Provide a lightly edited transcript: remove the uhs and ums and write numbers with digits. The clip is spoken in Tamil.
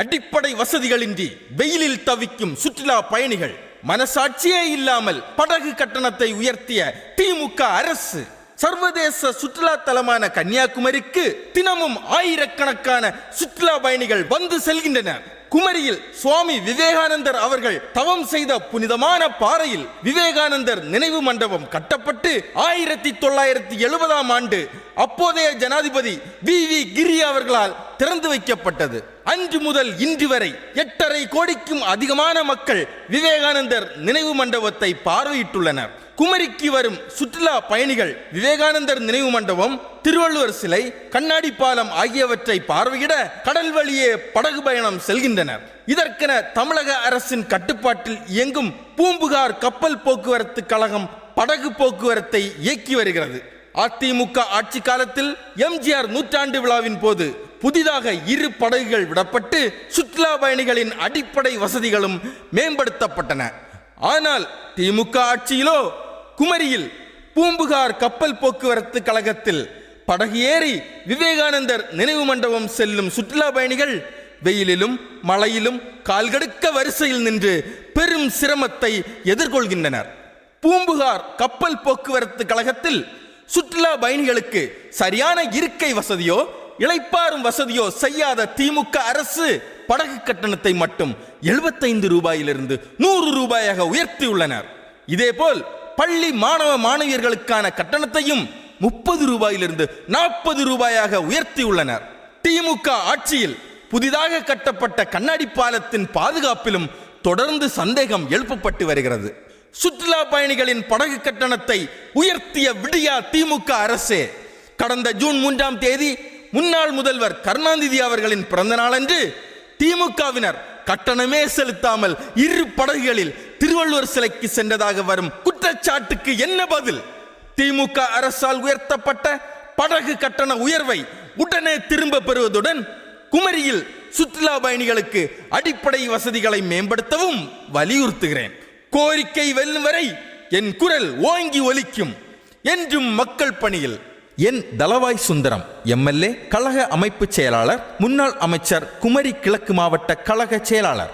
அடிப்படை வசதிகளின்றி வெயிலில் தவிக்கும் சுற்றுலா பயணிகள், மனசாட்சியே இல்லாமல் படகு கட்டணத்தை உயர்த்திய திமுக அரசு. சர்வதேச சுற்றுலா தலமான கன்னியாகுமரிக்கு தினமும் ஆயிரக்கணக்கான சுற்றுலா பயணிகள் வந்து செல்கின்றனர். குமரியில் சுவாமி விவேகானந்தர் அவர்கள் தவம் செய்த புனிதமான பாறையில் விவேகானந்தர் நினைவு மண்டபம் கட்டப்பட்டு 1970ஆம் ஆண்டு அப்போதைய ஜனாதிபதி வி கிரி அவர்களால் திறந்து வைக்கப்பட்டது. அன்று முதல் இன்று வரை 8.5 கோடிக்கும் அதிகமான மக்கள் விவேகானந்தர் நினைவு மண்டபத்தை பார்வையிட்டுள்ளனர். குமரிக்கு வரும் சுற்றுலா பயணிகள் விவேகானந்தர் நினைவு மண்டபம், திருவள்ளுவர் சிலை, கண்ணாடி பாலம் ஆகியவற்றை பார்வையிட கடல் வழியே படகு பயணம் செல்கின்றனர். இதற்கென தமிழக அரசின் கட்டுப்பாட்டில் இயங்கும் பூம்புகார் கப்பல் போக்குவரத்து கழகம் படகு போக்குவரத்தை இயக்கி வருகிறது. அதிமுக ஆட்சி காலத்தில் எம்ஜிஆர் நூற்றாண்டு விழாவின் போது புதிதாக 2 படகுகள் விடப்பட்டு சுற்றுலா பயணிகளின் அடிப்படை வசதிகளும் மேம்படுத்தப்பட்டன. ஆனால் திமுக ஆட்சியிலோ குமரியில் பூம்புகார் கப்பல் போக்குவரத்து கழகத்தில் படகு ஏறி விவேகானந்தர் நினைவு மண்டபம் செல்லும் சுற்றுலா பயணிகள் வெயிலிலும் மழையிலும் கால்கடுக்க வரிசையில் நின்று பெரும் சிரமத்தை எதிர்கொள்கின்றனர். பூம்புகார் கப்பல் போக்குவரத்து கழகத்தில் சுற்றுலா பயணிகளுக்கு சரியான இருக்கை வசதியோ இளைப்பாறும் வசதியோ செய்யாத திமுக அரசு படகு கட்டணத்தை மட்டும் 75 ரூபாயிலிருந்து 100 ரூபாயாக உயர்த்தியுள்ளனர். இதேபோல் பள்ளி மாணவ மாணவியர்களுக்கான கட்டணத்தையும் 30 ரூபாயிலிருந்து 40 ரூபாயாக உயர்த்தியுள்ளனர். திமுக ஆட்சியில் புதிதாக கட்டப்பட்ட கண்ணாடி பாலத்தின் பாதுகாப்பிலும் தொடர்ந்து சந்தேகம் எழுப்பப்பட்டு வருகிறது. சுற்றுலா பயணிகளின் படகு கட்டணத்தை உயர்த்திய விடியா திமுக அரசே, கடந்த ஜூன் 3ஆம் தேதி முன்னாள் முதல்வர் கருணாநிதி அவர்களின் பிறந்த நாளன்று திமுகவினர் கட்டணமே செலுத்தாமல் 2 படகுகளில் திருவள்ளுவர் சிலைக்கு சென்றதாக வரும் குற்றச்சாட்டுக்கு என்ன பதில்? திமுக அரசால் உயர்த்தப்பட்ட படகு கட்டண உயர்வை உடனே திரும்ப பெறுவதுடன் குமரியில் சுற்றுலா பயணிகளுக்கு அடிப்படை வசதிகளை மேம்படுத்தவும் வலியுறுத்துகிறேன். கோரிக்கை வெல்லும் வரை என் குரல் ஓங்கி ஒலிக்கும். என்றும் மக்கள் பணியில். என் தளவாய் சுந்தரம், எம்எல்ஏ, கழக அமைப்பு செயலாளர், முன்னாள் அமைச்சர், குமரி கிழக்கு மாவட்ட கழக செயலாளர்.